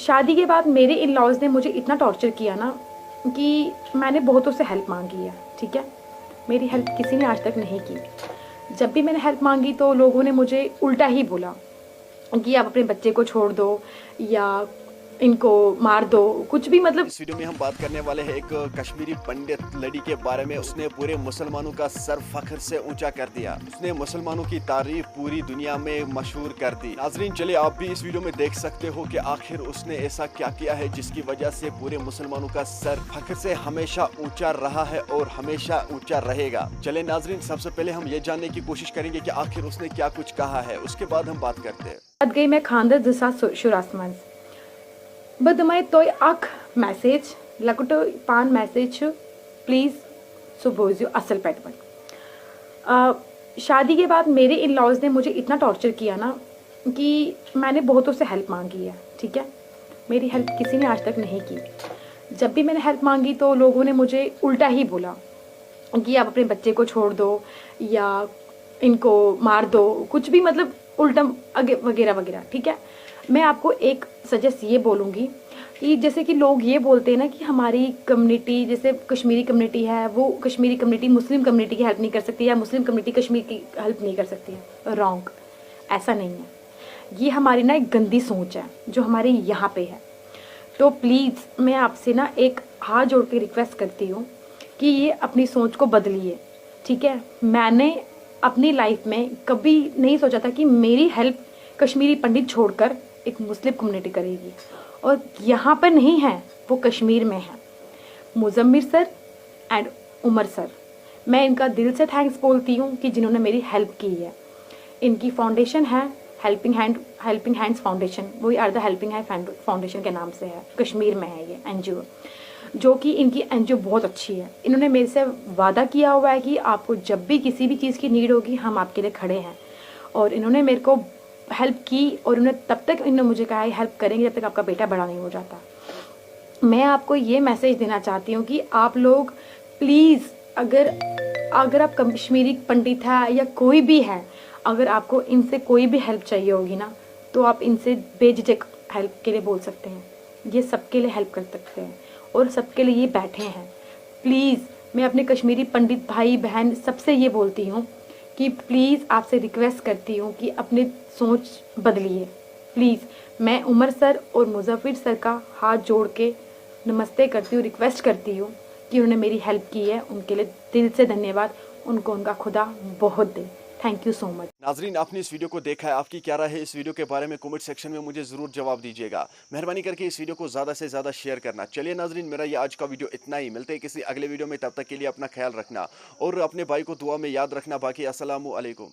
शादी के बाद मेरे इन लॉज़ ने मुझे इतना टॉर्चर किया ना कि मैंने बहुतों से हेल्प मांगी है, ठीक है। मेरी हेल्प किसी ने आज तक नहीं की। जब भी मैंने हेल्प मांगी तो लोगों ने मुझे उल्टा ही बोला कि आप अपने बच्चे को छोड़ दो या इनको मार दो, कुछ भी मतलब। इस वीडियो में हम बात करने वाले हैं एक कश्मीरी पंडित लड़ी के बारे में। उसने पूरे मुसलमानों का सर फख्र से ऊंचा कर दिया। उसने मुसलमानों की तारीफ पूरी दुनिया में मशहूर कर दी। नाजरीन, चलिए आप भी इस वीडियो में देख सकते हो कि आखिर उसने ऐसा क्या किया है जिसकी वजह से पूरे मुसलमानों का सर फख्र से हमेशा ऊंचा रहा है और हमेशा ऊंचा रहेगा। चले नाजरीन, सबसे पहले हम ये जानने की कोशिश करेंगे कि आखिर उसने क्या कुछ कहा है, उसके बाद हम बात करते हैं। गई मैं खानदर दिशा शुरासमंस बदमाई तोय अख मैसेज लकुटो पान मैसेज प्लीज़ सुबोजियो असल पैटर्न। शादी के बाद मेरे इन लॉज़ ने मुझे इतना टॉर्चर किया ना कि मैंने बहुतों से हेल्प मांगी है, ठीक है। मेरी हेल्प किसी ने आज तक नहीं की। जब भी मैंने हेल्प मांगी तो लोगों ने मुझे उल्टा ही बोला कि आप अपने बच्चे को छोड़ दो या इनको मार दो, कुछ भी मतलब उल्टा वगैरह वगैरह, ठीक है। मैं आपको एक सजेस्ट ये बोलूँगी कि जैसे कि लोग ये बोलते हैं ना कि हमारी कम्युनिटी, जैसे कश्मीरी कम्युनिटी है, वो कश्मीरी कम्युनिटी मुस्लिम कम्युनिटी की हेल्प नहीं कर सकती या मुस्लिम कम्युनिटी कश्मीर की हेल्प नहीं कर सकती है। रॉन्ग, ऐसा नहीं है। ये हमारी ना एक गंदी सोच है जो हमारे यहाँ पे है। तो प्लीज़ मैं आपसे ना एक हाथ जोड़ के रिक्वेस्ट करती हूँ कि ये अपनी सोच को बदलिए, ठीक है। मैंने अपनी लाइफ में कभी नहीं सोचा था कि मेरी हेल्प कश्मीरी पंडित छोड़कर एक मुस्लिम कम्युनिटी करेगी, और यहाँ पर नहीं है, वो कश्मीर में है। मुजम्मिर सर एंड उमर सर, मैं इनका दिल से थैंक्स बोलती हूँ कि जिन्होंने मेरी हेल्प की है। इनकी फाउंडेशन है हेल्पिंग हैंड्स फाउंडेशन, वही are the helping hand foundation के नाम से है, कश्मीर में है ये एनजीओ, जो कि इनकी एनजीओ बहुत अच्छी है। इन्होंने मेरे से वादा किया हुआ है कि आपको जब भी किसी भी चीज़ की नीड होगी हम आपके लिए खड़े हैं, और इन्होंने मेरे को हेल्प की, और उन्हें तब तक इन्होंने मुझे कहा है हेल्प करेंगे जब तक आपका बेटा बड़ा नहीं हो जाता। मैं आपको ये मैसेज देना चाहती हूँ कि आप लोग प्लीज़, अगर आप कश्मीरी पंडित है या कोई भी है, अगर आपको इनसे कोई भी हेल्प चाहिए होगी ना, तो आप इनसे बेझिझक हेल्प के लिए बोल सकते हैं। ये सबके लिए हेल्प कर सकते हैं और सबके लिए ये बैठे हैं। प्लीज़ मैं अपने कश्मीरी पंडित भाई बहन सबसे ये बोलती हूँ कि प्लीज़ आपसे रिक्वेस्ट करती हूँ कि अपनी सोच बदलिए प्लीज़। मैं उमर सर और मुजफ्फर सर का हाथ जोड़ के नमस्ते करती हूँ, रिक्वेस्ट करती हूँ कि उन्होंने मेरी हेल्प की है, उनके लिए दिल से धन्यवाद। उनको उनका खुदा बहुत दे। Thank you so much. नाजरीन, आपने इस वीडियो को देखा है, आपकी क्या राय है इस वीडियो के बारे में कमेंट सेक्शन में मुझे ज़रूर जवाब दीजिएगा। मेहरबानी करके इस वीडियो को ज़्यादा से ज़्यादा शेयर करना। चलिए नाजरीन, मेरा ये आज का वीडियो इतना ही। मिलते हैं किसी अगले वीडियो में, तब तक के लिए अपना ख्याल रखना और अपने भाई को दुआ में याद रखना। बाकी अस्सलामु अलैकुम।